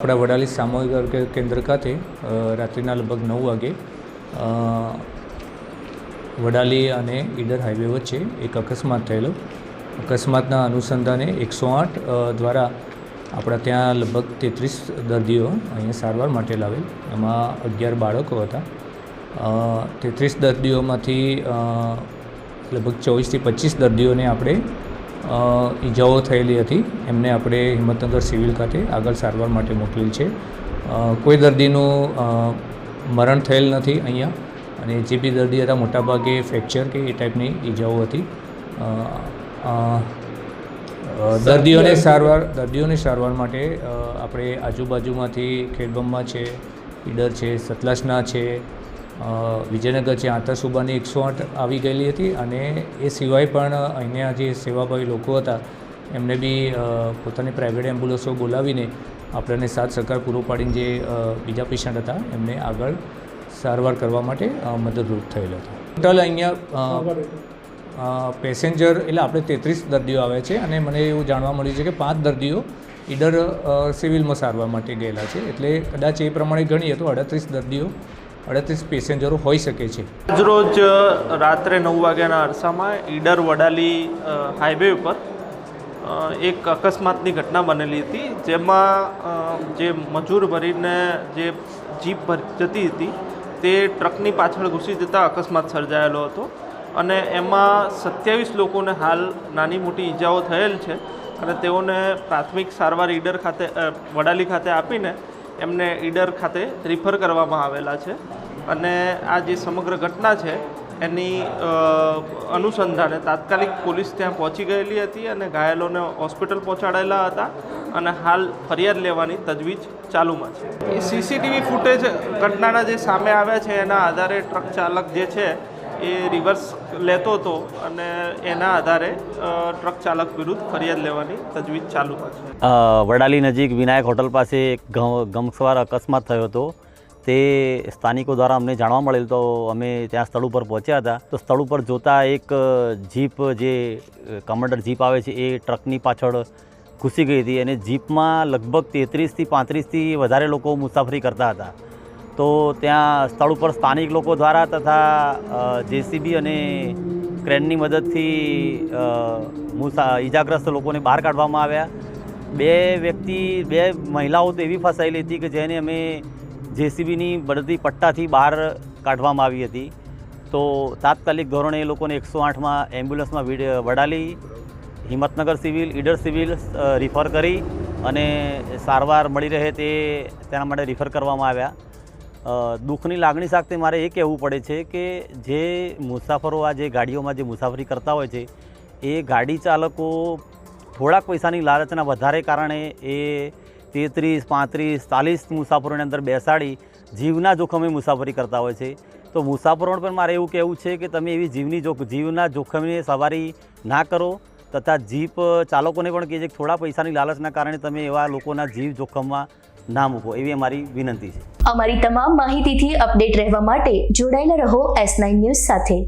આપણા વડાલી સામૂહિક આરોગ્ય કેન્દ્ર ખાતે રાત્રિના લગભગ 9 વાગે વડાલી અને ઈડર હાઈવે વચ્ચે એક અકસ્માત થયેલો. અકસ્માતના અનુસંધાને 108 દ્વારા આપણા ત્યાં લગભગ 33 દર્દીઓ અહીંયા સારવાર માટે લાવેલ. એમાં 11 બાળકો હતા. 33 દર્દીઓમાંથી લગભગ 24થી 25 દર્દીઓને આપણે ઈજાઓ થયેલી હતી. એમને આપણે હિંમતનગર સિવિલ ખાતે આગળ સારવાર માટે મોકલેલ છે. કોઈ દર્દીનું મરણ થયેલ નથી અહીંયા, અને જે બી દર્દી હતા મોટાભાગે ફ્રેક્ચર કે એ ટાઈપની ઈજાઓ હતી. દર્દીઓની સારવાર માટે આપણે આજુબાજુમાંથી ખેડબ્રહ્મા છે, ઈડર છે, સતલાસના છે, વિજયનગર છે, આંતરસુબાની 108 આવી ગયેલી હતી. અને એ સિવાય પણ અહીંયા જે સેવાભાવી લોકો હતા એમને બી પોતાની પ્રાઇવેટ એમ્બ્યુલન્સો બોલાવીને આપણને સાથ સહકાર પૂરો પાડીને જે બીજા પેશન્ટ હતા એમને આગળ સારવાર કરવા માટે મદદરૂપ થયેલો હતો. ટોટલ અહીંયા પેસેન્જર એટલે આપણે 33 દર્દીઓ આવે છે, અને મને એવું જાણવા મળ્યું છે કે 5 દર્દીઓ ઈડર સિવિલમાં સારવાર માટે ગયેલા છે. એટલે કદાચ એ પ્રમાણે ગણીએ તો 38 પેસેન્જરો હોઈ શકે છે. આજરોજ રાત્રે 9 વાગ્યાના અરસામાં ઈડર વડાલી હાઈવે ઉપર એક અકસ્માતની ઘટના બનેલી હતી, જેમાં જે મજૂર ભરીને જે જીપ જતી હતી તે ટ્રકની પાછળ ઘૂસી જતાં અકસ્માત સર્જાયેલો હતો. અને એમાં 27 લોકોને હાલ નાની મોટી ઈજાઓ થયેલ છે, અને તેઓને પ્રાથમિક સારવાર ઈડર ખાતે વડાલી ખાતે આપીને એમને ઈડર ખાતે રિફર કરવામાં આવેલા છે. અને આ જે સમગ્ર ઘટના છે એની અનુસંધાને તાત્કાલિક પોલીસ ત્યાં પહોંચી ગયેલી હતી અને ઘાયલોને હોસ્પિટલ પહોંચાડેલા હતા, અને હાલ ફરિયાદ લેવાની તજવીજ ચાલુમાં છે. એ સીસીટીવી ફૂટેજ ઘટનાના જે સામે આવ્યા છે એના આધારે ટ્રક ચાલક જે છે એ રિવર્સ લેતો હતો, અને એના આધારે ટ્રક ચાલક વિરુદ્ધ ફરિયાદ લેવાની તજવીજ ચાલુમાં છે. વડાલી નજીક વિનાયક હોટલ પાસે એક ગમખ્વાર અકસ્માત થયો હતો. તે સ્થાનિકો દ્વારા અમને જાણવા મળેલ, તો અમે ત્યાં સ્થળ ઉપર પહોંચ્યા હતા. તો સ્થળ ઉપર જોતાં એક જીપ, જે કમાન્ડર જીપ આવે છે, એ ટ્રકની પાછળ ઘૂસી ગઈ હતી, અને જીપમાં લગભગ 33થી 35થી વધારે લોકો મુસાફરી કરતા હતા. તો ત્યાં સ્થળ ઉપર સ્થાનિક લોકો દ્વારા તથા જેસીબી અને ક્રેનની મદદથી ઈજાગ્રસ્ત લોકોને બહાર કાઢવામાં આવ્યા. બે મહિલાઓ તો એવી ફસાયેલી હતી કે જેને અમે જેસીબીની મદદથી પટ્ટાથી બહાર કાઢવામાં આવી હતી. તો તાત્કાલિક ધોરણે એ લોકોને 108માં એમ્બ્યુલન્સમાં Vadali, Himmatnagar civil, Idar civil refer કરી અને સારવાર મળી રહે તેના માટે રિફર કરવામાં આવ્યા. દુઃખની લાગણી સાથે મારે એ કહેવું પડે છે કે જે મુસાફરો આ જે ગાડીઓમાં જે મુસાફરી કરતા હોય છે, એ ગાડી ચાલકો થોડાક પૈસાની લાલચના વધારે કારણે એ 33, 35, 40 મુસાફરોને અંદર બેસાડી જીવના જોખમે મુસાફરી કરતા હોય છે. તો મુસાફરોને પણ મારે એવું કહેવું છે કે તમે એવી જીવના જોખમે સવારી ના કરો, તથા જીપ ચાલકોને પણ કહે છે કે થોડા પૈસાની લાલચના કારણે તમે એવા લોકોના જીવ જોખમમાં ના મૂકો, એવી અમારી વિનંતી છે. અમારી તમામ માહિતીથી અપડેટ રહેવા માટે જોડાયેલા રહો S9 ન્યૂઝ સાથે.